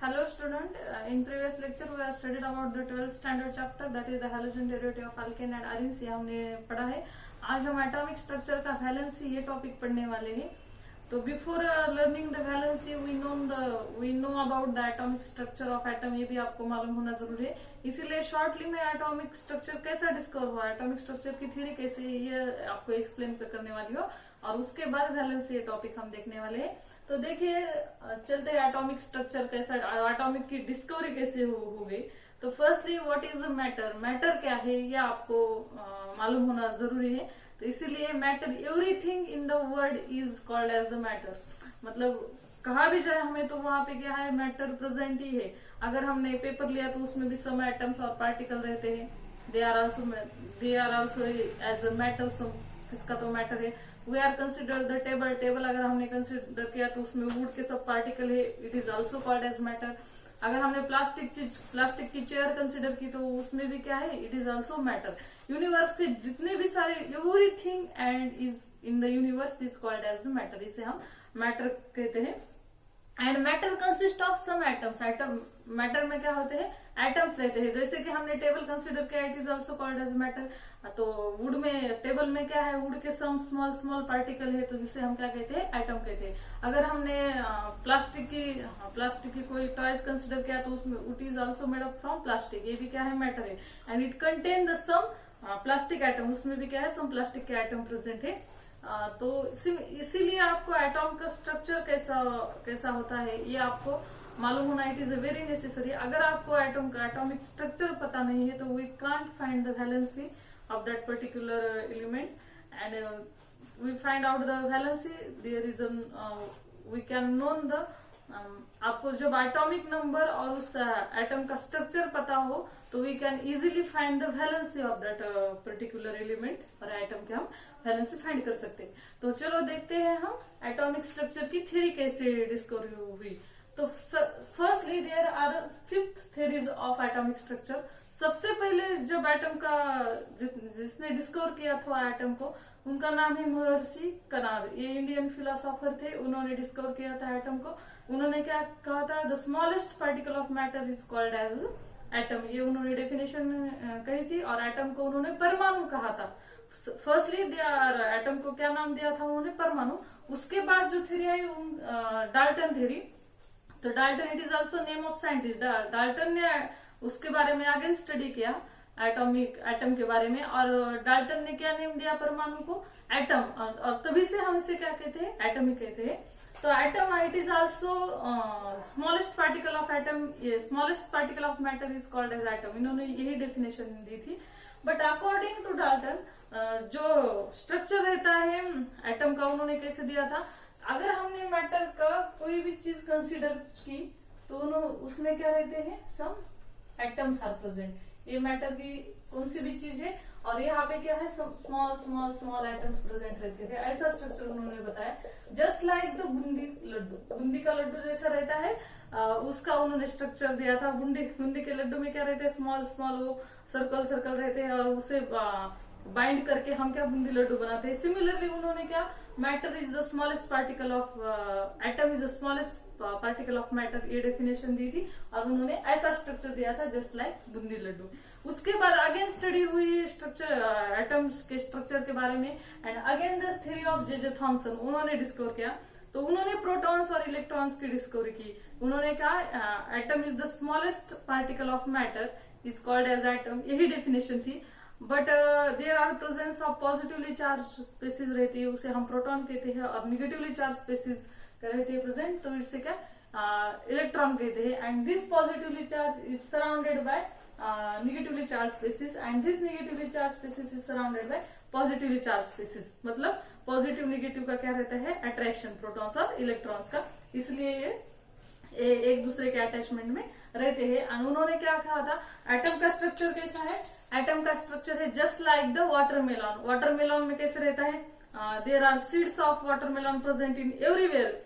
Hello student, in previous lecture we have studied about the 12th standard chapter that is the halogen derivative of alkane and arenes. ये हमने पढ़ा है. आज हम atomic structure का valency ये topic पढ़ने वाले हैं. तो before learning the valency we know about the atomic structure of atom, ये भी आपको मालूम होना जरूरी है. इसीलिए शॉर्टली मैं एटॉमिक स्ट्रक्चर कैसा डिस्कवर हुआ, एटॉमिक स्ट्रक्चर की थ्योरी कैसे, ये आपको एक्सप्लेन करने वाली हो और उसके बाद वैलेंसी ये टॉपिक हम देखने वाले हैं. तो देखिए चलते हैं एटॉमिक स्ट्रक्चर कैसा, एटॉमिक की डिस्कवरी कैसे हो गई. तो firstly what is matter, matter क्या है ये आपको मालूम होना जरूरी है. तो इसीलिए matter, everything in the world is called as the matter. मतलब कहा भी जाए हमें तो वहां पे क्या है, मैटर प्रेजेंट ही है. अगर हमने पेपर लिया तो उसमें भी सम एटम्स और पार्टिकल रहते हैं. They are also as a matter. किसका तो मैटर है. We are consider the table अगर हमने कंसिडर किया तो उसमें वुड के सब पार्टिकल है, it is also called as matter. अगर हमने प्लास्टिक की चेयर कंसिडर की तो उसमें भी क्या है, it is also matter. Universe के जितने भी सारे, everything and is in the universe is called as the matter. इसे हम मैटर कहते हैं. And matter consist of some atoms. Atom matter में क्या होते हैं, एटम्स रहते हैं. जैसे कि हमने टेबल कंसिडर किया, it is also called as matter. तो वुड में, टेबल में क्या है, वुड के सम स्मॉल पार्टिकल है, तो जिसे हम क्या कहते हैं, एटम कहते हैं. अगर हमने प्लास्टिक की कोई टॉयज कंसिडर किया तो उसमें it is also made up from plastic. ये भी क्या है, मैटर है. And it contain the some plastic atom. उसमें भी क्या है, सम प्लास्टिक के एटम प्रेजेंट है. तो इसीलिए आपको एटॉम का स्ट्रक्चर कैसा होता है ये आपको मालूम होना, it is a very necessary. अगर आपको एटम का एटॉमिक स्ट्रक्चर पता नहीं है तो we can't find the valency of that particular element. And we find out the valency, there is we can known the, आपको जब एटॉमिक नंबर और उस एटम का स्ट्रक्चर पता हो तो we can easily find the valency of that particular element, और atom के हम वैलेंसी फाइंड कर सकते हैं. तो चलो देखते हैं हम एटॉमिक स्ट्रक्चर की थ्योरी कैसे डिस्कवर हुई. तो firstly there are 5 theories of atomic structure. सबसे पहले जब एटम का जिसने डिस्कवर किया था एटम को, उनका नाम है महर्षि कनाद. ये इंडियन फिलोसोफर थे, उन्होंने डिस्कवर किया था एटम को. उन्होंने क्या कहा था, the smallest particle of matter is called as atom. ये उन्होंने डेफिनेशन कही थी. और एटम को उन्होंने परमाणु कहा था. फर्स्टली एटम को क्या नाम दिया था उन्होंने, परमाणु. उसके बाद जो थ्योरी आई, डाल्टन थ्योरी. तो Dalton, it is also name of scientist. Dalton ने उसके बारे में आगे स्टडी किया, एटम के बारे में. और डाल्टन ने क्या नेम दिया परमाणु को, एटम. और तभी से हम इसे क्या कहते हैं, एटम ही कहते हैं. तो atom, it is also smallest particle of atom, smallest particle of matter is called as atom. इन्होंने यही डेफिनेशन दी थी. बट अकॉर्डिंग टू डाल्टन, जो स्ट्रक्चर रहता है एटम का, उन्होंने कैसे दिया था, अगर हमने मैटर का कोई भी चीज कंसीडर की तो उसमें क्या रहते हैं, सम एटम्स आर प्रेजेंट. ये मैटर की कौन सी भी चीज है, और यहाँ पे क्या है, स्मॉल एटम्स प्रेजेंट रहते थे. ऐसा स्ट्रक्चर उन्होंने बताया. Just like the boondi laddoo. Boondi का लड्डू जैसा रहता है, उसका उन्होंने स्ट्रक्चर दिया था. बूंदी के लड्डू में क्या रहते हैं, स्मॉल वो सर्कल रहते हैं, और उसे बाइंड करके हम क्या, बूंदी लड्डू बनाते हैं. सिमिलरली उन्होंने क्या, matter is the smallest particle of atom is the smallest particle of matter, ये डेफिनेशन दी थी. और उन्होंने ऐसा स्ट्रक्चर दिया था, जस्ट लाइक बूंदी लड्डू. उसके बाद अगेन स्टडी हुई स्ट्रक्चर, एटम्स के स्ट्रक्चर के बारे में. And again the theory of J Thomson, उन्होंने डिस्कवर किया. तो उन्होंने प्रोटॉन्स और इलेक्ट्रॉन्स की डिस्कवरी की. उन्होंने कहा atom is the smallest particle of matter is called as atom, यही डेफिनेशन थी. But there are presence of positively charge species रहती है, उसे हम प्रोटॉन कहते हैं. और निगेटिवली चार्ज स्पेसिस रहती है प्रेजेंट, तो इससे क्या, इलेक्ट्रॉन कहते हैं. And this positively charge is surrounded by negatively charged species, and this negatively charged species is surrounded by positively charged species. मतलब पॉजिटिव निगेटिव का क्या रहता है, अट्रैक्शन, प्रोटॉन्स और इलेक्ट्रॉन्स का. इसलिए ये एक दूसरे के अटैचमेंट में रहते हैं. और उन्होंने क्या कहा था, एटम का स्ट्रक्चर कैसा है, एटम का स्ट्रक्चर है just like the watermelon. Watermelon में कैसे रहता है, there are seeds of watermelon present in everywhere.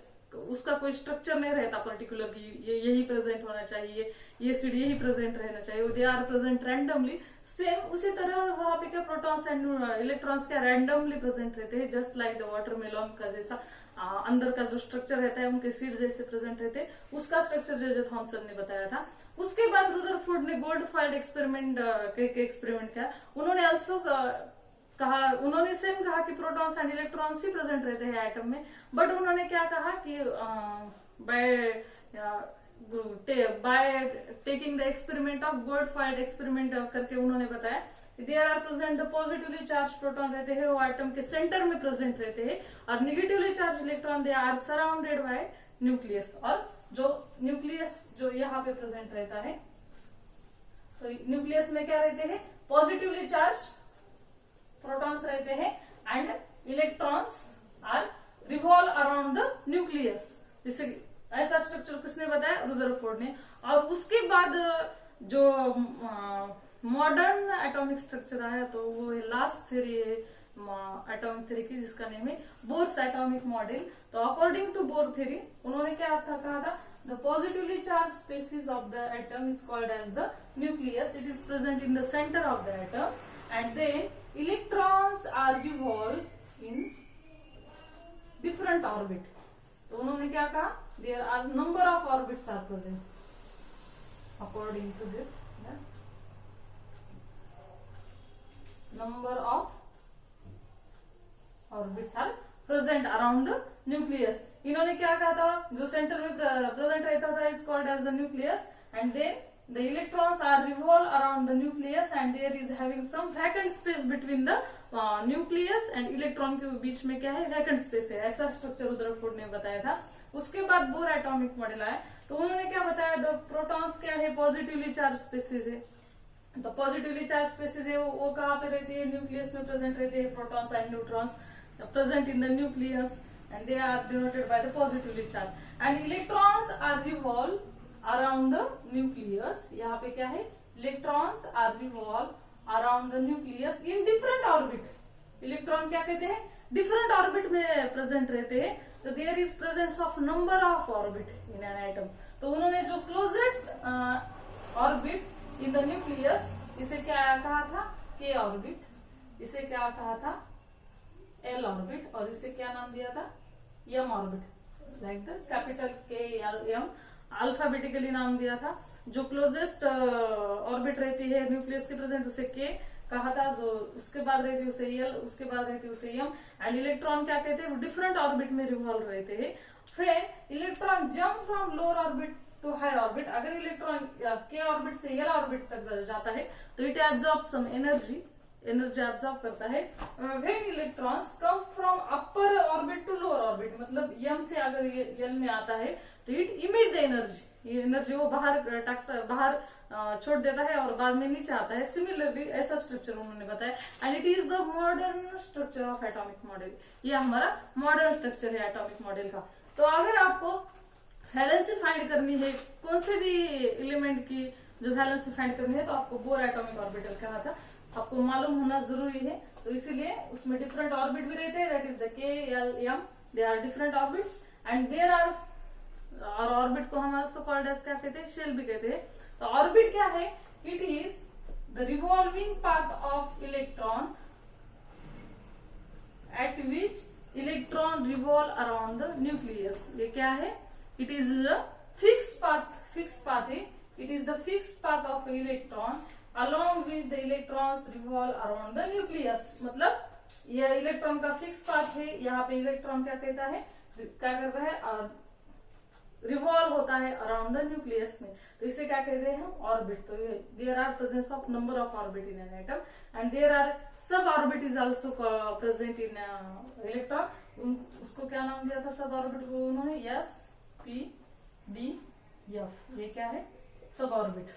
उसका कोई स्ट्रक्चर नहीं रहता पर्टिकुलर की यही प्रेजेंट होना चाहिए, ये सीड यही प्रेजेंट रहना चाहिए. They are present randomly. Same उसी तरह वहां पे क्या, प्रोटॉन्स एंड इलेक्ट्रॉन्स क्या रैंडमली प्रेजेंट रहते हैं, जस्ट लाइक द वाटरमेलन का जैसा. अंदर का जो स्ट्रक्चर रहता है उनके सीड जैसे प्रेजेंट रहते हैं, उसका स्ट्रक्चर जे थॉमसन ने बताया था। उसके बाद रुदरफोर्ड ने गोल्डफाइल्ड एक्सपेरिमेंट एक्सपेरिमेंट किया। उन्होंने ऑल्सो कहा, उन्होंने सेम कहा कि प्रोटॉन्स एंड इलेक्ट्रॉन्स ही प्रेजेंट रहते हैं एटम में, बट उन्होंने क्या कहा कि by taking the experiment of gold foil experiment करके उन्होंने बताया there are present the positively charge proton रहते हैं, वो एटम के सेंटर में प्रेजेंट रहते हैं, और negatively charge electron they are surrounded by nucleus, और जो न्यूक्लियस जो यहाँ पे प्रेजेंट रहता है, तो न्यूक्लियस में क्या रहते हैं, पॉजिटिवली चार्ज प्रोटॉन्स रहते हैं and electrons are revolve around the nucleus. जिससे ऐसा स्ट्रक्चर किसने बताया, रुदरफोर्ड ने। और उसके बाद जो मॉडर्न एटॉमिक स्ट्रक्चर आया तो वो लास्ट थ्योरी है एटॉमिक थ्योरी की, जिसका नेम है बोर्स एटॉमिक मॉडल। तो अकॉर्डिंग टू बोर थ्योरी उन्होंने क्या कहा था, the positively charge species of the atom is called as the nucleus, it is present in the centre of the atom and then electrons are revolve in different orbit. तो उन्होंने क्या कहा, there are number of orbits are present according to this number of orbits are present around the nucleus। इन्होंने क्या कहा था, जो centre में प्रेजेंट रहता था is called as the nucleus and then the electrons are revolve around the nucleus and there is having some vacant space between the nucleus and electron के बीच में क्या है, vacant space है। ऐसा स्ट्रक्चर रुदरफोर्ड ने बताया था। उसके बाद बोर एटॉमिक मॉडल आया तो उन्होंने क्या बताया, द प्रोटॉन्स क्या है, पॉजिटिवली चार्ज स्पेसिस है। तो पॉजिटिवली चार्ज स्पेसिस है वो कहाँ पे रहती है, न्यूक्लियस में प्रेजेंट रहते हैं, protons and neutrons present in the nucleus and they are denoted by the positively charge and electrons are revolve around the nucleus. यहाँ पे क्या है, electrons are revolve around the nucleus in different orbit. Electron क्या कहते हैं, different orbit में present रहते हैं। तो there is presence of number of orbit in an atom. तो उन्होंने जो closest orbit in the nucleus इसे क्या कहा था, के ऑर्बिट, इसे क्या कहा था, एल ऑर्बिट, और इसे क्या नाम दिया था, M orbit, like the capital K L M alphabetically नाम दिया था। जो क्लोजेस्ट ऑर्बिट रहती है न्यूक्लियस के प्रेजेंट उसे के कहा था, जो उसके बाद रहती है उसे एल, उसके बाद रहती है उसे एम एंड इलेक्ट्रॉन क्या कहते हैं, वो डिफरेंट ऑर्बिट में रिवॉल्व रहते हैं। फिर electron jump from lower orbit to higher orbit. अगर इलेक्ट्रॉन के ऑर्बिट से एल ऑर्बिट तक जाता है तो it absorb some energy absorb करता है। When electrons come from upper orbit to lower orbit, मतलब एम से अगर ये एल में आता है तो इट इमिट द एनर्जी, ये एनर्जी वो बाहर छोड़ देता है और बाद में नीचे आता है। सिमिलरली ऐसा स्ट्रक्चर उन्होंने बताया and it is the modern structure of atomic model. ये हमारा मॉडर्न स्ट्रक्चर है एटॉमिक मॉडल का। तो अगर आपको वैलेंसी फाइंड करनी है कौन से भी एलिमेंट की जो वैलेंसी फाइंड करनी है तो आपको बोर एटॉमिक ऑर्बिटल कहा था, आपको मालूम होना जरूरी है। तो इसीलिए उसमें डिफरेंट ऑर्बिट भी रहते हैं, that is the K L M, they are different orbits and there are, और ऑर्बिट को हम आल्सो कॉल्ड एज क्या कहते हैं, शेल भी कहते हैं। तो ऑर्बिट क्या है, it is the revolving path of electron at which electron revolve around the nucleus. ये क्या है, it is the fix path है, it is the fix path of electron along which the electrons revolve around the nucleus। मतलब यह electron का fix path है। यहाँ पे इलेक्ट्रॉन क्या कहता है, क्या करता है, रिवॉल्व होता है अराउंड द न्यूक्लियस में। तो इसे क्या कहते हैं हम, ऑर्बिट। तो there are presence of number of orbit in an atom and there are sub orbit is also present in electron. उसको क्या नाम दिया था सब ऑर्बिट को उन्होंने, एस पी डी एफ। ये क्या है, सब ऑर्बिट।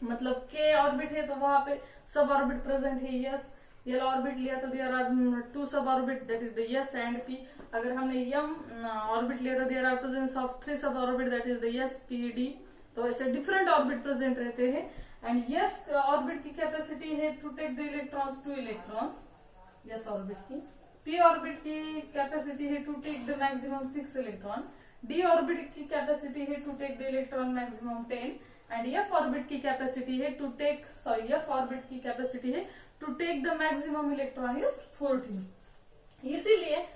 मतलब के ऑर्बिट है तो वहां पे सब ऑर्बिट प्रेजेंट है, यस। एल ऑर्बिट लिया तो देयर आर 2 सब orbit, that is the S and P. अगर हमने एम ऑर्बिट लिया तो there are presence of 3 sub orbit, that is the S P D. तो ऐसे डिफरेंट ऑर्बिट प्रेजेंट रहते हैं एंड एस ऑर्बिट की कैपेसिटी है to take the electrons 2 electrons, S orbit की। पी ऑर्बिट की कैपेसिटी है to take the maximum 6 electron. D orbit की कैपेसिटी है to take the electron maximum 10 and F orbit की कैपेसिटी है to take, F orbit की capacity है to take the maximum electron is 14। इसीलिए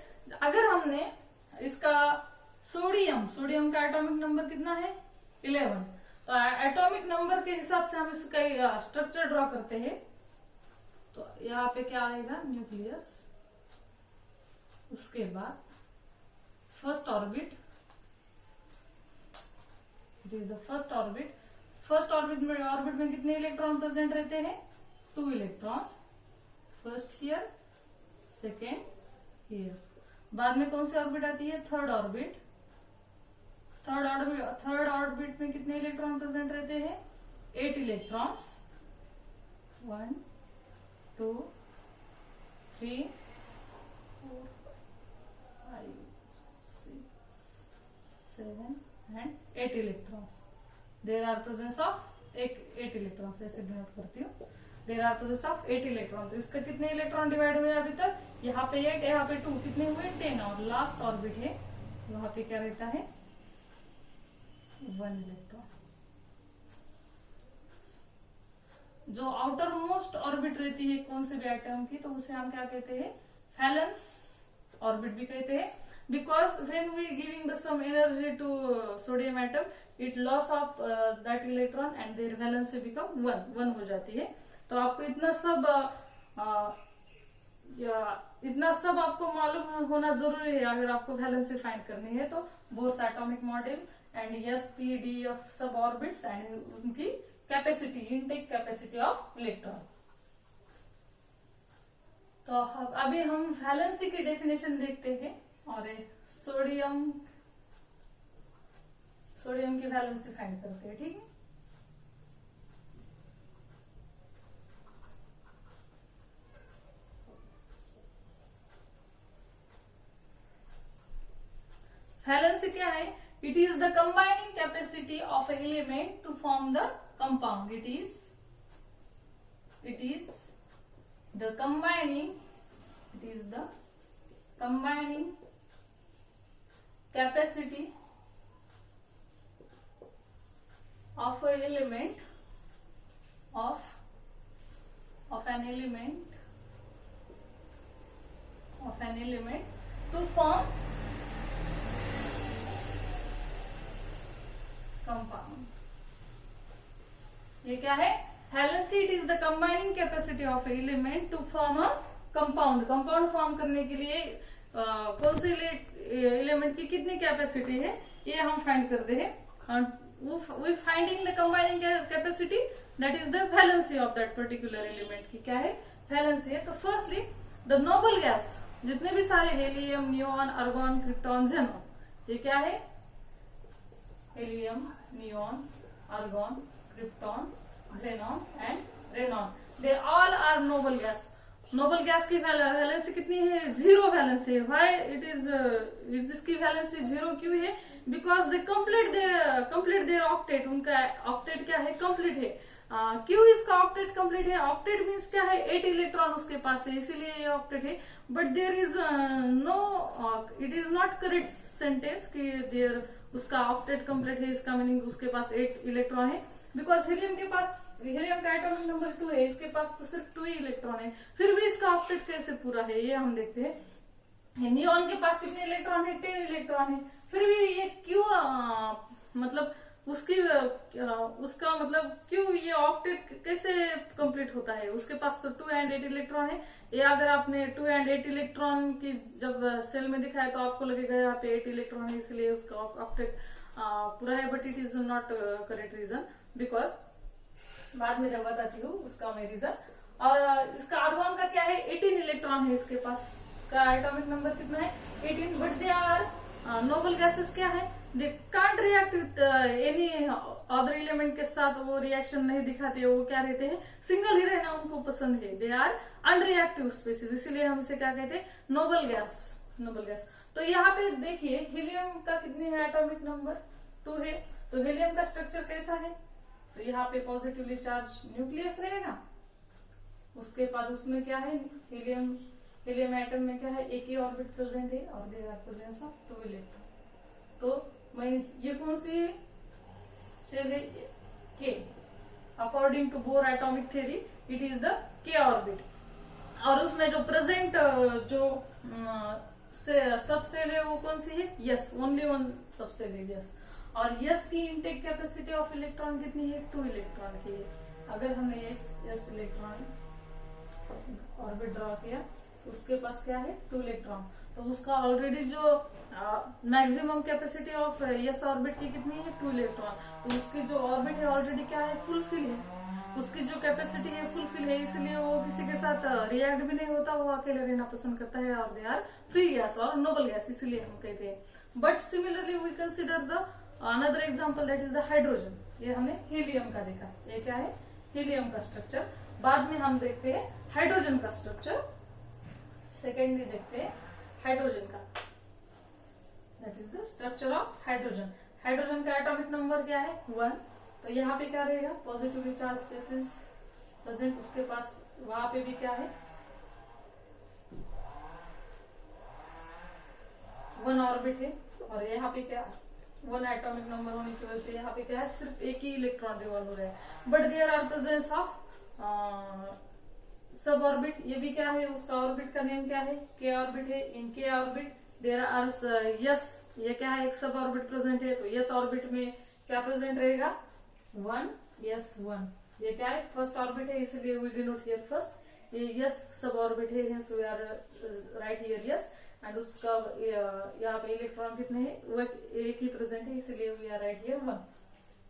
अगर हमने इसका सोडियम का एटॉमिक नंबर कितना है 11। तो एटॉमिक नंबर के हिसाब से हम इसका स्ट्रक्चर ड्रॉ करते हैं। तो यहाँ पे क्या आएगा न्यूक्लियस, उसके बाद फर्स्ट ऑर्बिट, फर्स्ट ऑर्बिट में कितने इलेक्ट्रॉन प्रेजेंट रहते हैं 2 electrons, first here second here. बाद में कौन सी ऑर्बिट आती है थर्ड ऑर्बिट में कितने इलेक्ट्रॉन प्रेजेंट रहते हैं 8 electrons, 1 2 3 4 5 6 7 and 8 electrons. There are presence of 8 electrons, ऐसे डिनोट करती हूँ। There are presence of 8 electrons. तो इसका कितने इलेक्ट्रॉन डिवाइड हुए अभी तक, यहाँ पे 8 यहाँ पे 2, कितने हुए 10। और लास्ट ऑर्बिट है वहां पे क्या रहता है 1 इलेक्ट्रॉन। जो आउटर मोस्ट ऑर्बिट रहती है कौन से भी एटम की, तो उसे हम क्या कहते हैं वैलेंस ऑर्बिट भी कहते हैं। Because when we giving the some energy to sodium atom, it loss of that electron and their valency become 1 हो जाती है। तो आपको इतना सब आपको मालूम होना जरूरी है अगर आपको वैलेंसी फाइंड करनी है। तो both atomic model and S P D F सब ऑर्बिट्स एंड उनकी capacity, intake capacity of electron. तो अभी हम वैलेंसी की डेफिनेशन देखते हैं और सोडियम की वैलेंसी फाइंड करते हैं, ठीक है। वैलेंसी क्या है, it is the combining capacity of a element to form the compound. It is the combining capacity of an element to form compound। ये क्या है valency, it is the combining capacity of element to form a compound. Compound form करने के लिए कौन से element की कितनी कैपेसिटी है ये हम फाइंड करते हैं। We finding the combining capacity, that is the valency of that particular element की क्या है वैलेंसी है। तो फर्स्टली द नोबल गैस, जितने भी सारे helium, neon, argon, krypton, xenon, ये क्या है helium, neon, argon, krypton, xenon and radon, they all are noble gas. Noble gas की वैलेंसी कितनी है 0 वैलेंसी है। व्हाई इट इज इसकी वैलेंसी 0 क्यों है, because they complete their octet. उनका ऑक्टेट क्या है कंप्लीट है। क्यों इसका ऑक्टेट कंप्लीट है, ऑक्टेट मीन्स क्या है 8 इलेक्ट्रॉन उसके पास है, इसीलिए ये ऑक्टेट है। But there is it is not correct sentence कि देयर उसका ऑक्टेट कंप्लीट है, इसका मीनिंग उसके पास 8 इलेक्ट्रॉन है। बिकॉज हीलियम का एटॉमिक नंबर 2 है, इसके पास तो सिर्फ 2 ही इलेक्ट्रॉन है, फिर भी इसका ऑक्टेट कैसे पूरा है ये हम देखते हैं। नियोन के पास कितने इलेक्ट्रॉन है 10 इलेक्ट्रॉन है, फिर भी ये क्यों मतलब उसका मतलब क्यों ये ऑक्टेट कैसे कंप्लीट होता है। उसके पास तो 2 and 8 इलेक्ट्रॉन है। ये अगर आपने 2 and 8 इलेक्ट्रॉन की जब सेल में दिखाया तो आपको लगेगा यहाँ पे 8 इलेक्ट्रॉन है इसलिए उसका ऑक्टेट पूरा है, but it is not correct reason, because बाद में जब बताती हूँ उसका मैं रीजन। और इसका आर्गॉन का क्या है 18 इलेक्ट्रॉन है इसके पास, इसका एटॉमिक नंबर कितना है 18। But they are noble gases क्या है, they can't react with any other element के साथ, वो रिएक्शन नहीं दिखाते, वो क्या रहते हैं सिंगल ही रहना उनको पसंद है। दे आर अनरिएक्टिव स्पीसीज, इसीलिए हम इसे क्या कहते हैं नोबल गैस। तो यहाँ पे देखिए हीलियम का कितने है एटॉमिक नंबर 2 है। तो हीलियम का स्ट्रक्चर कैसा है, तो यहाँ पे पॉजिटिवली चार्ज न्यूक्लियस रहेगा, उसके बाद उसमें क्या है हीलियम एटम में क्या है एक ही ऑर्बिट प्रेजेंट है और there are presence of 2 electron. तो मैं ये कौन सी शेल है के, according to Bohr atomic theory it is the K orbit. और उसमें जो प्रेजेंट जो सबसेल है वो कौन सी है, यस, ओनली वन सबसेल है, यस। और यस की इनटेक कैपेसिटी ऑफ इलेक्ट्रॉन कितनी है, 2 इलेक्ट्रॉन की है। अगर हमने यस इलेक्ट्रॉन ऑर्बिट ड्रॉ किया तो उसके पास क्या है, 2 इलेक्ट्रॉन, तो उसका ऑलरेडी जो maximum capacity of yes orbit की कितनी है, 2 इलेक्ट्रॉन, तो उसकी जो ऑर्बिट है ऑलरेडी क्या है, फुलफिल है, उसकी जो कैपेसिटी है फुलफिल है, इसलिए वो किसी के साथ रिएक्ट भी नहीं होता, वो अकेले रहना पसंद करता है, और दे आर फ्री गैस और नोबल गैस, इसीलिए हम कहते हैं। But similarly we consider the another example that is the hydrogen. ये हमने हीलियम का देखा, ये क्या है, हीलियम का स्ट्रक्चर। बाद में हम देखते हैं हाइड्रोजन का स्ट्रक्चर, सेकेंडली देखते हैं हाइड्रोजन का, that is the structure of hydrogen. Hydrogen का एटॉमिक नंबर क्या है, 1। तो यहाँ पे क्या रहेगा, पॉजिटिवली चार्ज स्पेसिस प्रेजेंट, उसके पास वहां पे भी क्या है, 1 ऑर्बिट है, और यहाँ पे क्या, 1 एटॉमिक नंबर होने की वजह से यहाँ पे क्या है, सिर्फ एक ही इलेक्ट्रॉन रिवॉल्व हो रहा है। But there are presence of sub orbit, ये भी क्या है, उसका ऑर्बिट का नेम क्या है, के ऑर्बिट है। इन के ऑर्बिट देयर आर यस, ये क्या है, एक सब ऑर्बिट प्रेजेंट है, तो यस ऑर्बिट में क्या प्रेजेंट रहेगा, 1, यस 1। ये क्या है, फर्स्ट ऑर्बिट है, इसलिए वी डिनोट हियर फर्स्ट। ये यस सब ऑर्बिट है, so we are write here S, and उसका यहाँ पे इलेक्ट्रॉन कितने हैं, वो एक ही प्रेजेंट है, इसलिए वी आर राइट हियर 1।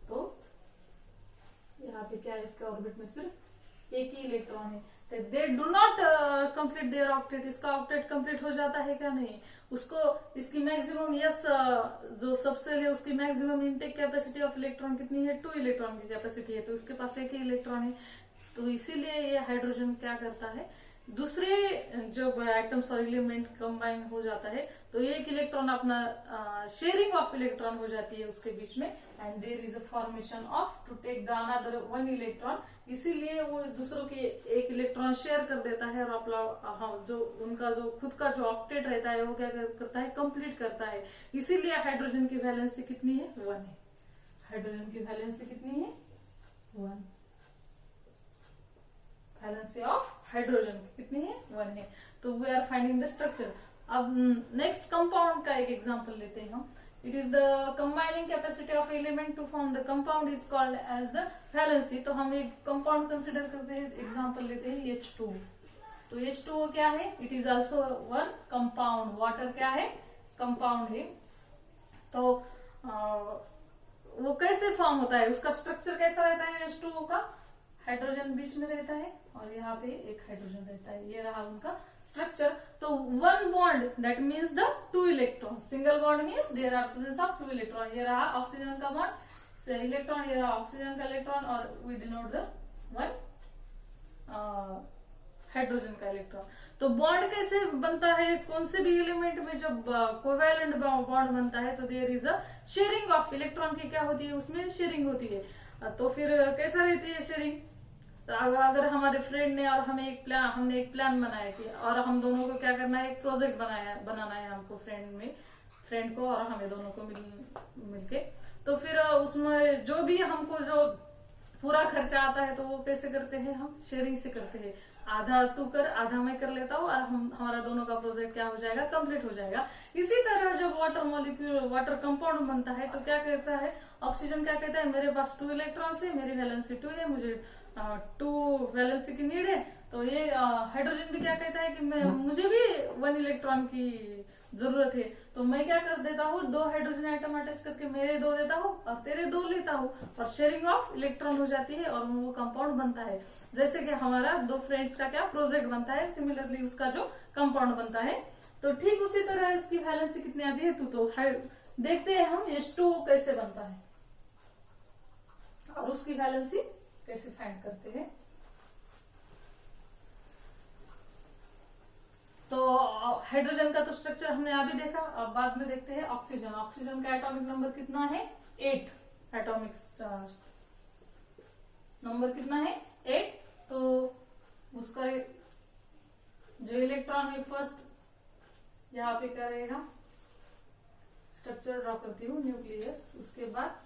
तो यहाँ पे क्या है, इसका ऑर्बिट में सिर्फ एक ही इलेक्ट्रॉन है। They do not complete their octet, इसका ऑक्टेट कंप्लीट हो जाता है क्या, नहीं, उसको इसकी मैक्सिमम यस जो सबसेल है उसकी maximum intake capacity of electron कितनी है, 2 इलेक्ट्रॉन की कैपेसिटी है, तो उसके पास एक ही इलेक्ट्रॉन है, तो इसीलिए ये हाइड्रोजन क्या करता है, दूसरे जब एटम्स और एलिमेंट कंबाइन हो जाता है तो एक इलेक्ट्रॉन अपना शेयरिंग ऑफ इलेक्ट्रॉन हो जाती है उसके बीच में, and there is a formation of to take the another 1 electron, इसीलिए वो दूसरों के एक इलेक्ट्रॉन शेयर कर देता है, और अपना जो उनका जो खुद का जो ऑक्टेट रहता है वो क्या करता है, कंप्लीट करता है। इसीलिए हाइड्रोजन की वैलेंसी कितनी है, 1 है। हाइड्रोजन की वैलेंसी कितनी है, 1। वैलेंसी ऑफ हाइड्रोजन कितनी है, 1 है। तो we are finding the structure. अब नेक्स्ट कंपाउंड का एक एग्जांपल लेते हैं हम। It is the combining capacity of element to form the compound is called as the valency. तो हम एक कंपाउंड कंसिडर करते हैं, एग्जांपल लेते हैं H2। तो H2O क्या है, it is also 1 compound. Water क्या है, कंपाउंड है। तो वो कैसे फॉर्म होता है, उसका स्ट्रक्चर कैसा रहता है H2O का, हाइड्रोजन बीच में रहता है और यहाँ पे एक हाइड्रोजन रहता है, ये रहा उनका स्ट्रक्चर। तो 1 bond that means the 2 electron, single bond means there are presence of 2 electron. ये रहा ऑक्सीजन का बॉन्ड से इलेक्ट्रॉन, ये रहा ऑक्सीजन का इलेक्ट्रॉन, और वी डिनोट द 1 हाइड्रोजन का इलेक्ट्रॉन। तो बॉन्ड कैसे बनता है, कौन से भी एलिमेंट में जब कोवैलेंट बॉन्ड बनता है तो there is a sharing of electron की क्या होती है, उसमें शेयरिंग होती है। तो फिर कैसा रहती है शेयरिंग, तो अगर हमारे फ्रेंड ने और हमने एक प्लान बनाया कि और हम दोनों को क्या करना है, एक प्रोजेक्ट बनाना है हमको, फ्रेंड को और हमें दोनों को मिलके, तो फिर उसमें जो भी हमको जो पूरा खर्चा आता है तो वो कैसे करते हैं, हम शेयरिंग से करते हैं। आधा तू कर, आधा मैं कर लेता हूँ, और हमारा दोनों का प्रोजेक्ट क्या हो जाएगा, कंप्लीट हो जाएगा। इसी तरह जब वाटर मॉलिक्यूल, वाटर कंपाउंड बनता है तो क्या कहता है, ऑक्सीजन क्या कहता है, मेरे पास 2 इलेक्ट्रॉन्स है, मेरी वैलेंसी 2 है, मुझे 2 वैलेंसी की नीड है। तो ये हाइड्रोजन भी क्या कहता है कि मुझे भी 1 इलेक्ट्रॉन की जरूरत है, तो मैं क्या कर देता हूँ, 2 हाइड्रोजन आइटम अटैच करके मेरे 2 देता हूँ और तेरे 2 लेता हूँ, और शेयरिंग ऑफ इलेक्ट्रॉन हो जाती है और वो कंपाउंड बनता है। जैसे कि हमारा 2 फ्रेंड्स का क्या प्रोजेक्ट बनता है, सिमिलरली उसका जो कंपाउंड बनता है। तो ठीक उसी तरह इसकी वैलेंसी कितनी आती है, 2। तो देखते हैं हम H2O कैसे बनता है और उसकी वैलेंसी कैसे फाइंड करते हैं। तो हाइड्रोजन का तो स्ट्रक्चर हमने अभी देखा, अब बाद में देखते हैं ऑक्सीजन। ऑक्सीजन का एटॉमिक नंबर कितना है, 8। एटॉमिक नंबर कितना है, 8। तो उसका जो इलेक्ट्रॉन है फर्स्ट यहाँ पे क्या रहेगा, स्ट्रक्चर ड्रॉ करती हूँ, न्यूक्लियस। उसके बाद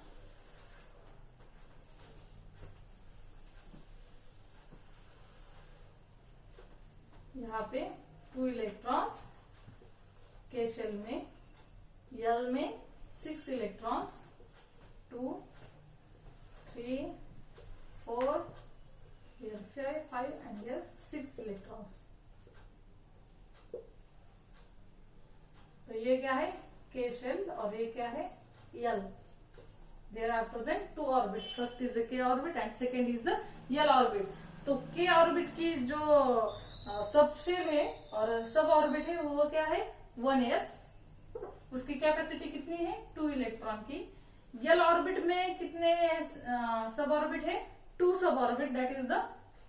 यहाँ पे 2 इलेक्ट्रॉन्स के शेल में L में 6 electrons, 2, 3, 4, here 5 and here 6 electrons. तो ये क्या है के शेल और ये क्या है L। There are present 2 orbit, first is k orbit and second is L orbit. तो k ऑर्बिट की जो सब शेल है और सब ऑर्बिट है वो क्या है 1s, उसकी कैपेसिटी कितनी है 2 इलेक्ट्रॉन की। L ऑर्बिट में कितने सब ऑर्बिट है 2 सब orbit, that is the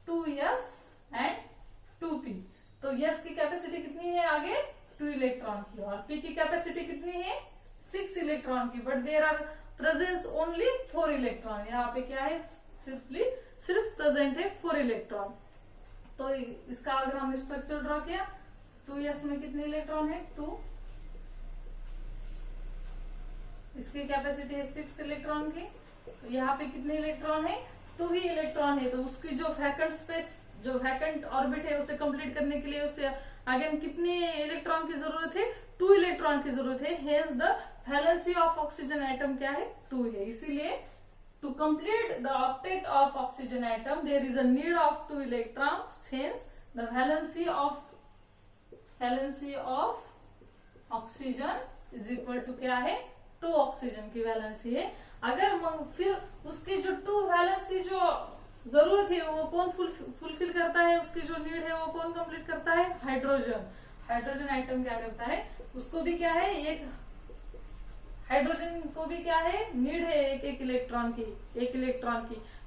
2s and 2p। तो s की कैपेसिटी कितनी है आगे 2 इलेक्ट्रॉन की और p की कैपेसिटी कितनी है 6 इलेक्ट्रॉन की, but there are presence only 4 electron. यहाँ पे क्या है सिर्फ प्रेजेंट है 4 इलेक्ट्रॉन। तो इसका अगर हम स्ट्रक्चर ड्रॉ किया 2s में कितने इलेक्ट्रॉन है 2, इसकी कैपेसिटी है 6 इलेक्ट्रॉन की। तो यहाँ पे कितने इलेक्ट्रॉन है 2 ही इलेक्ट्रॉन है। तो उसकी जो वैकेंट स्पेस, जो वैकेंट ऑर्बिट है उसे कंप्लीट करने के लिए उसे आगे हम कितने इलेक्ट्रॉन की जरूरत है 2 इलेक्ट्रॉन की जरूरत है। Hence the valency of oxygen atom क्या है 2 है। इसीलिए to complete the octet of oxygen atom there is a need of 2 electrons. Hence the valency of oxygen is equal to क्या है 2 ऑक्सीजन की वैलेंसी है। अगर फिर उसकी जो 2 वैलेंसी जो जरूरत है वो कौन फुलफिल करता है, उसकी जो नीड है वो कौन कंप्लीट करता है हाइड्रोजन आइटम क्या करता है, उसको भी क्या है एक हाइड्रोजन को भी क्या है नीड है एक इलेक्ट्रॉन की।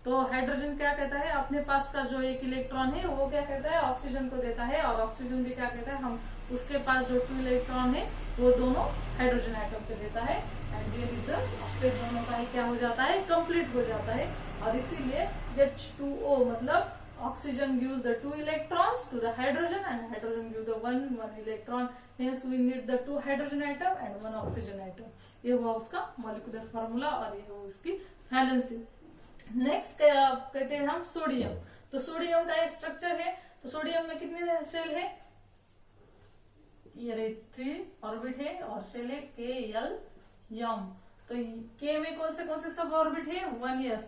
तो हाइड्रोजन क्या कहता है अपने पास का जो 1 इलेक्ट्रॉन है वो क्या कहता है ऑक्सीजन को देता है, और ऑक्सीजन भी क्या कहता है हम उसके पास जो 2 इलेक्ट्रॉन है वो दोनों हाइड्रोजन आइटम को देता है। एंड ये रिजल्ट फिर दोनों का ही क्या हो जाता है कंप्लीट हो जाता है। और इसीलिए H2O मतलब oxygen gives the 2 electrons to the hydrogen and hydrogen give the 1 electron. Hence we need the 2 hydrogen atom and 1 oxygen atom. ये हुआ उसका मॉलिक्यूलर फार्मूला और ये हुआ उसकी वैलेंसी। नेक्स्ट कहते हैं हम सोडियम। तो सोडियम का स्ट्रक्चर है, तो सोडियम में कितने शेल है, ये 3 ऑर्बिट है और शेल है KL M। तो K में कौन से सब ऑर्बिट है 1s,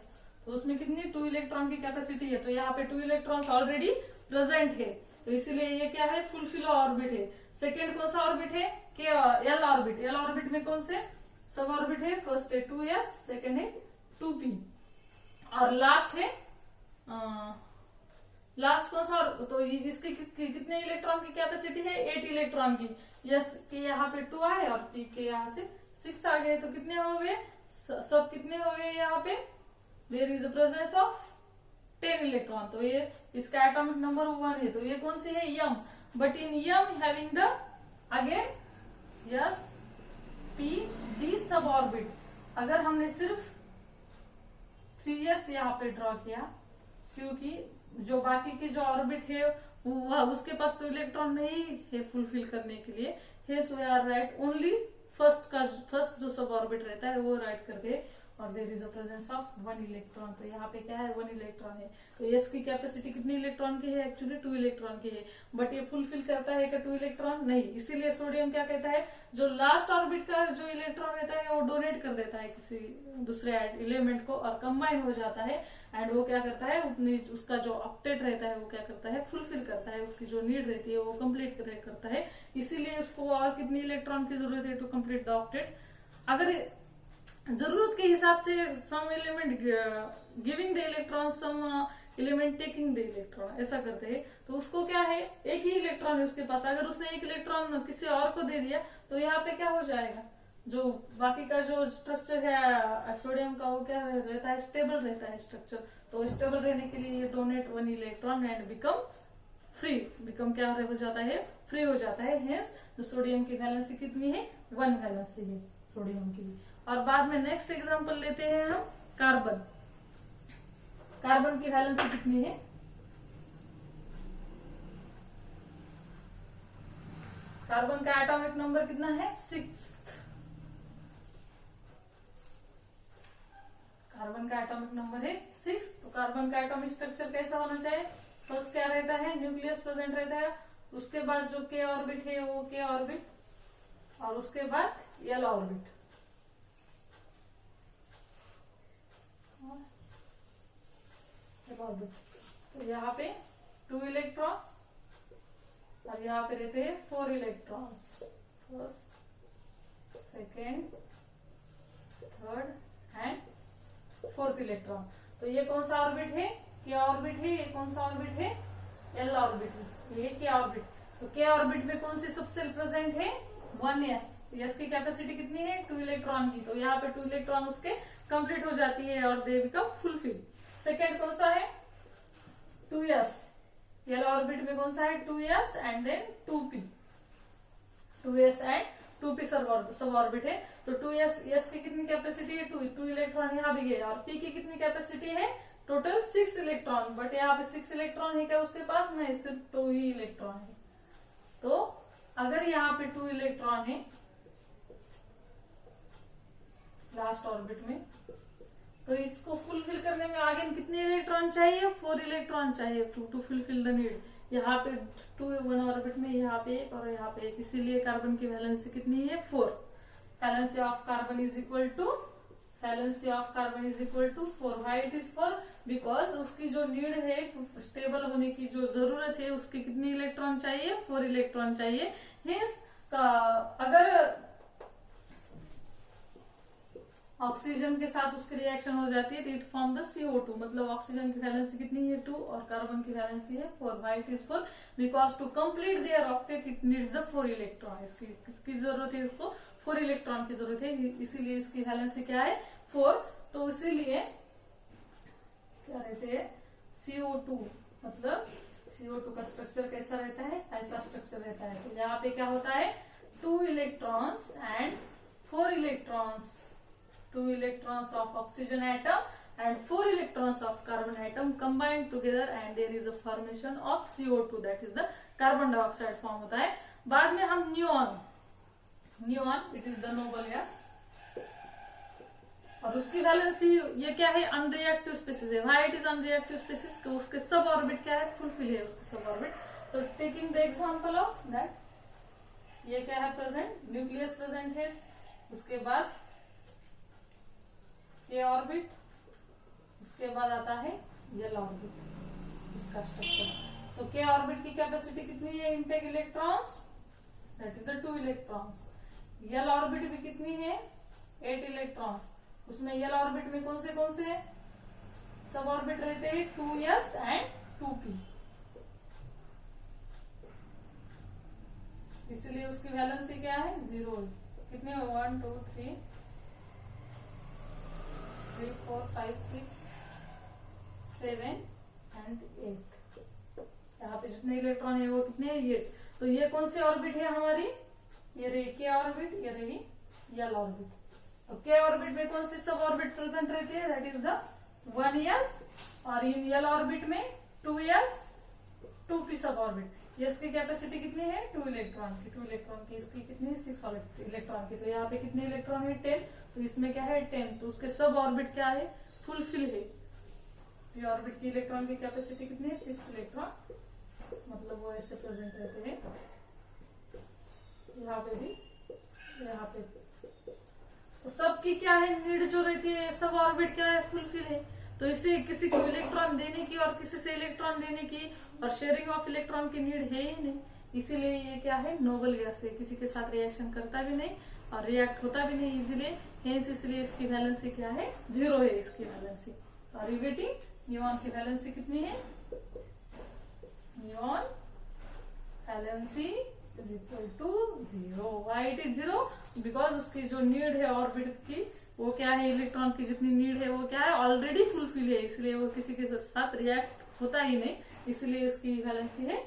तो उसमें कितनी 2 इलेक्ट्रॉन की कैपेसिटी है। तो यहाँ पे 2 इलेक्ट्रॉन्स ऑलरेडी प्रेजेंट है, तो इसीलिए ये क्या है फुलफिल ऑर्बिट है। सेकेंड कौन सा ऑर्बिट है L ऑर्बिट। L ऑर्बिट में कौन से सब ऑर्बिट है, फर्स्ट है 2s, सेकेंड है 2p और लास्ट है लास्ट कौन सा। तो इसकी कितने इलेक्ट्रॉन की कैपेसिटी है 8 इलेक्ट्रॉन की। यस के यहाँ पे 2 आए और p के यहाँ से 6 आ गए, तो कितने हो गए सब कितने हो गए यहाँ पे there is a presence of 10 electron. तो ये इसका एटॉमिक नंबर 1 है। तो ये कौन सी है M, but in M having the again S P D सब ऑर्बिट। अगर हमने सिर्फ 3s यहाँ पे ड्रॉ किया क्योंकि जो बाकी की जो ऑर्बिट है वो उसके पास तो इलेक्ट्रॉन नहीं है फुलफिल करने के लिए। Hence we are write only first जो सब ऑर्बिट रहता है वो राइट कर दे और there is a presence of 1 electron. तो यहाँ पे क्या है 1 इलेक्ट्रॉन है। तो S की कैपेसिटी कितनी इलेक्ट्रॉन की है एक्चुअली 2 इलेक्ट्रॉन की है, बट ये फुलफिल करता है क्या 2 इलेक्ट्रॉन नहीं। इसीलिए सोडियम क्या कहता है जो लास्ट ऑर्बिट का जो इलेक्ट्रॉन रहता है वो डोनेट कर देता है किसी दूसरे एलिमेंट को और कंबाइन हो जाता है। एंड वो क्या करता है उतनी उसका जो ऑक्टेट रहता है वो क्या करता है फुलफिल करता है, उसकी जो नीड रहती है वो कंप्लीट करता है। इसीलिए उसको और कितनी इलेक्ट्रॉन की जरूरत है टू कंप्लीट द ऑक्टेट। अगर जरूरत के हिसाब से some element giving the electron, some element taking the electron, ऐसा करते हैं तो उसको क्या है एक ही इलेक्ट्रॉन है उसके पास। अगर उसने 1 इलेक्ट्रॉन किसी और को दे दिया तो यहाँ पे क्या हो जाएगा जो बाकी का जो स्ट्रक्चर है सोडियम का वो क्या रहता है स्टेबल रहता है स्ट्रक्चर। तो स्टेबल रहने के लिए ये डोनेट 1 इलेक्ट्रॉन एंड बिकम क्या हो जाता है फ्री हो जाता है। हेंस सोडियम की वैलेंसी कितनी है 1 वैलेंसी है सोडियम की। और बाद में नेक्स्ट एग्जांपल लेते हैं हम कार्बन की वैलेंसी कितनी है। कार्बन का एटॉमिक नंबर कितना है 6। कार्बन का एटॉमिक नंबर है 6। तो कार्बन का एटॉमिक स्ट्रक्चर कैसा होना चाहिए, फर्स्ट क्या रहता है न्यूक्लियस प्रेजेंट रहता है, उसके बाद जो k ऑर्बिट है वो k ऑर्बिट और उसके बाद एल ऑर्बिट, तो यहाँ पे 2 इलेक्ट्रॉन्स और यहाँ पे रहते हैं 4 electrons, first, second, third and fourth electron. तो ये कौन सा ऑर्बिट है? के ऑर्बिट है। ये कौन सा ऑर्बिट है? एल ऑर्बिट है। ये के ऑर्बिट। तो के ऑर्बिट में कौन सी सबसेल प्रेजेंट है? 1s। s की कैपेसिटी कितनी है? 2 इलेक्ट्रॉन की। तो यहाँ पे 2 इलेक्ट्रॉन उसके कंप्लीट हो जाती है और दे बिकम फुलफिल। सेकेंड कौन सा है? 2s। एल ऑर्बिट में कौन सा है? 2s and then 2p। 2s and 2p सब ऑर्बिट है। तो 2s, s की कितनी कैपेसिटी है? 2 इलेक्ट्रॉन यहाँ भी गए। और p की कितनी कैपेसिटी है? Total 6 electron. बट यहाँ पे 6 इलेक्ट्रॉन है क्या उसके पास? नहीं, सिर्फ 2 ही इलेक्ट्रॉन है। तो अगर यहाँ पे 2 इलेक्ट्रॉन है लास्ट ऑर्बिट में, तो इसको फुलफिल करने में आगे कितने इलेक्ट्रॉन चाहिए? 4 इलेक्ट्रॉन चाहिए टू फुलफिल द नीड। यहाँ पे 2 1 ऑर्बिट में, यहाँ पे 1 और यहाँ पे 1, इसीलिए कार्बन की वैलेंसी कितनी है? 4। Valency of carbon is equal to 4। Why it is 4? Because उसकी जो नीड है, स्टेबल होने की जो जरूरत है, उसके कितने इलेक्ट्रॉन चाहिए? 4 इलेक्ट्रॉन चाहिए। हिंस अगर ऑक्सीजन के साथ उसकी रिएक्शन हो जाती है तो इट फॉर्म द CO2। मतलब ऑक्सीजन की वैलेंसी कितनी है? 2 और कार्बन की वैलेंसी है 4। Why it is 4? Because to complete their octet it needs the 4 electron. इसकी किसकी जरूरत है? इसको 4 इलेक्ट्रॉन की जरूरत है, इसीलिए इसकी वैलेंसी क्या है? 4। तो इसीलिए क्या रहते हैं? CO2। मतलब CO2 का स्ट्रक्चर कैसा रहता है? ऐसा स्ट्रक्चर रहता है। तो यहाँ पे क्या होता है? 2 electrons and 4 electrons, 2 electrons of oxygen atom and 4 electrons of carbon atom combined together and there is a formation of CO2, that is the carbon dioxide form होता है। बाद में हम neon it is the noble gas, और उसकी valency ये क्या है? अनरिएक्टिव स्पीसीज है। Why it is unreactive species? तो उसके सब ऑर्बिट क्या है? फुलफिल है उसके सब ऑर्बिट। तो taking the example of that, ये क्या है? प्रेजेंट न्यूक्लियस प्रेजेंट है। उसके बाद के ऑर्बिट, उसके बाद आता है एल ऑर्बिट, इसका स्ट्रक्चर। तो के ऑर्बिट की कैपेसिटी कितनी है? Intake electrons, that is the 2 electrons. L orbit भी कितनी है? 8 इलेक्ट्रॉन्स। उसमें एल ऑर्बिट में कौन से सब ऑर्बिट रहते हैं? 2s and 2p। इसलिए उसकी वैलेंसी क्या है? 0 है। कितने? 1 2 3 4 5 6 7 एंड 8। यहाँ पे जितने इलेक्ट्रॉन है वो कितने हैं? 8। तो ये कौन सी ऑर्बिट है हमारी? ये रही के ऑर्बिट, ये रही एल ऑर्बिट। तो के ऑर्बिट में कौन सी सब ऑर्बिट प्रेजेंट रहती है? That is the 1s। और इन एल ऑर्बिट में 2s 2p सब ऑर्बिट। ये इसकी कैपेसिटी कितनी है? 2 इलेक्ट्रॉन की। 2 इलेक्ट्रॉन की। इसकी कितनी है? 6 इलेक्ट्रॉन की। तो यहाँ पे कितने इलेक्ट्रॉन है? 10। तो इसमें क्या है? 10। तो उसके सब ऑर्बिट क्या है? फुलफिल है। ये ऑर्बिट की इलेक्ट्रॉन की कैपेसिटी कितनी है? 6 इलेक्ट्रॉन। मतलब वो ऐसे प्रेजेंट रहते हैं, यहाँ पे भी, यहाँ पे। तो सबकी क्या है? नीड जो रहती है, सब ऑर्बिट क्या है? फुलफिल है। तो इसे किसी को इलेक्ट्रॉन देने की और किसी से इलेक्ट्रॉन लेने की और शेयरिंग ऑफ इलेक्ट्रॉन की नीड है ही नहीं। इसीलिए ये क्या है? नोबल गैस है। किसी के साथ रिएक्शन करता भी नहीं और रिएक्ट होता भी नहीं इजीली। इसलिए इसकी वैलेंसी क्या है? 0 है इसकी वैलेंसी। और रिवेटिंग न्यूऑन की वैलेंसी कितनी है? Neon valency is equal to 0। Why it is 0? Because उसकी जो नीड है ऑर्बिट की, वो क्या है? इलेक्ट्रॉन की जितनी नीड है वो क्या है? ऑलरेडी फुलफिल है। इसलिए वो किसी के साथ रिएक्ट होता ही नहीं, इसलिए इसकी वैलेंसी है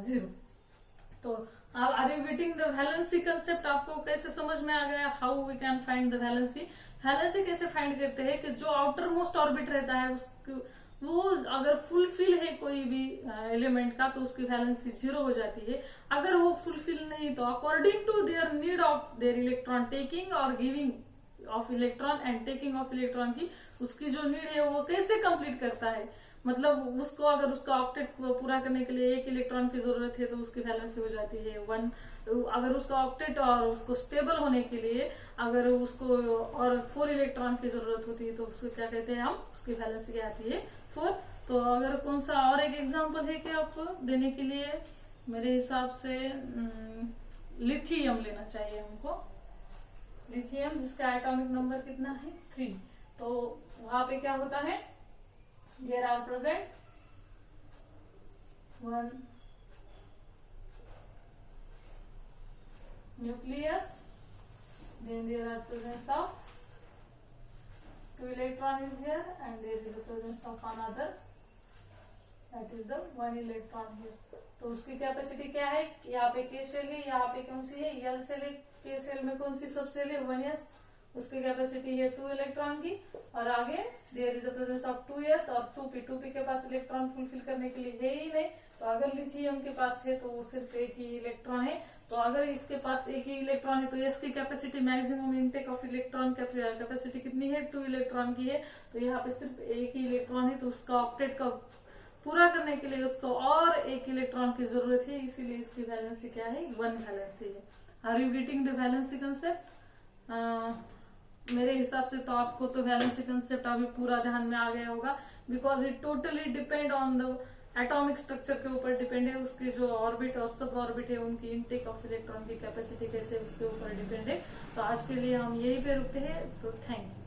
0। तो अब are you getting the valency concept? आपको कैसे समझ में आ गया? How we can find the valency? Valency कैसे फाइंड करते हैं? कि जो आउटर मोस्ट ऑर्बिट रहता है वो अगर फुलफिल है कोई भी एलिमेंट का, तो उसकी वैलेंसी 0 हो जाती है। अगर वो फुलफिल नहीं, तो according to their need of their electron taking और giving of electron and taking of electron की उसकी जो नीड है वो कैसे कंप्लीट करता है। मतलब उसको अगर उसका ऑक्टेट पूरा करने के लिए 1 इलेक्ट्रॉन की जरूरत है तो उसकी वैलेंसी हो जाती है 1। अगर उसका ऑक्टेट और उसको स्टेबल होने के लिए अगर उसको और 4 इलेक्ट्रॉन की जरूरत होती है तो उसको क्या कहते हैं हम, उसकी वैलेंसी क्या आती है 4। तो अगर कौन सा और एक एग्जांपल है क्या आपको देने के लिए, मेरे हिसाब से लिथियम लेना चाहिए हमको। लिथियम जिसका एटॉमिक नंबर कितना है 3। तो वहां पे क्या होता है, there are present 1 nucleus, then there are presence of 2 electron is here and there is the presence of another, that is the 1 electron here। तो उसकी कैपेसिटी क्या है, यहाँ पे के सेल है, यहाँ पे कौन सी है एल सेल है, के सेल में कौन सी सब सेल है 1s, उसकी कैपेसिटी है 2 इलेक्ट्रॉन की। और आगे there is the presence of 2s और 2p के पास इलेक्ट्रॉन फुलफिल करने के लिए है ही नहीं। तो अगर लिथियम के पास है तो वो सिर्फ एक ही इलेक्ट्रॉन है। तो अगर इसके पास एक ही इलेक्ट्रॉन है तो इसकी capacity maximum intake of electron capacity कितनी है 2 इलेक्ट्रॉन की है। तो यहाँ पे सिर्फ एक ही इलेक्ट्रॉन है तो उसका ऑक्टेट का पूरा करने के लिए उसको और एक इलेक्ट्रॉन की जरूरत है, इसीलिए इसकी वैलेंसी क्या है 1 वैलेंसी है। Are you getting the valency concept? मेरे हिसाब से तो आपको तो वैलेंसी कंसेप्ट अभी पूरा ध्यान में आ गया होगा, because it totally depend on the atomic structure के ऊपर डिपेंड है, उसके जो ऑर्बिट और सब ऑर्बिट है उनकी इनटेक ऑफ इलेक्ट्रॉन की कैपेसिटी कैसे उसके ऊपर डिपेंड है। तो आज के लिए हम यही पे रुकते हैं, तो थैंक यू।